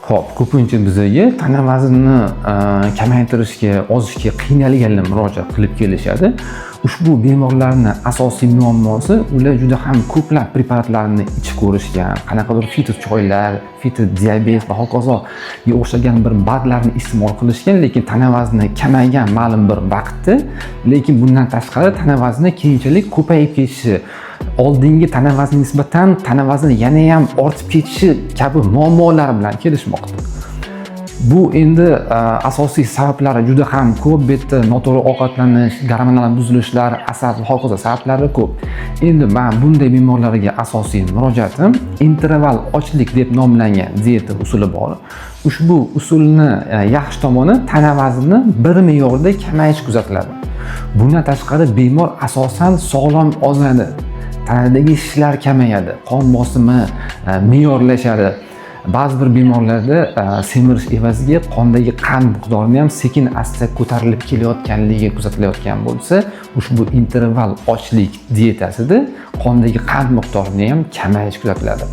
Xo'p, ko'pincha bizga tana vaznini kamaytirishga, ozishga qiynalganlar murojaat qilib kelishadi. Ushbu bemorlarning asosiy muammosi ular juda ham ko'plab preparatlarni ichib ko'rishgan, qanaqadir fito choylar, fito diabet va hokazoga o'xshagan bir badlarni iste'mol qilishgan, lekin tana vazni kamaygan ma'lum bir vaqtda, lekin bundan tashqari tana vazni keyinchalik ko'payib ketishi, oldingi tana vazni nisbatan tana vazni yana ham ortib ketishi kabi muammolar bilan kelishmoqda. Bu endi asosiy sabablari juda ham ko'p. Bu yerda noto'g'ri ovqatlanish, gormonal buzilishlar, asab va hokazo sabablari ko'p. Endi men bunday bemorlarga asosiy murojaatim interval ochlik deb nomlangan dieta usuli bor. Ushbu usulni yaxshi tomoni tana vaznini bir me'yorda kamayish kuzatiladi. Bundan tashqari bemor asosan sog'lom ozadi. Tanadagi shishlar kamayadi, qon bosimi me'yorlashadi. Ba'zi bir bemorlarda semirish evaziga qondagi qand miqdorini ham sekin-asta ko'tarilib kelayotganligi kuzatilayotgan bo'lsa, ushbu interval ochlik dietasida qondagi qand miqdorini ham kamayish kuzatiladi.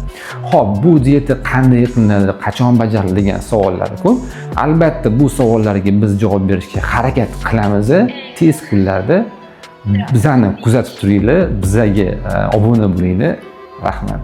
Xo'p, bu dieta qanday qilinadi, qachon bajariladi degan savollar ko'p. Albatta, bu savollarga biz javob berishga harakat qilamiz. Tez kunlarda bizani kuzatib turinglar, bizga obuna bo'linglar. Rahmat.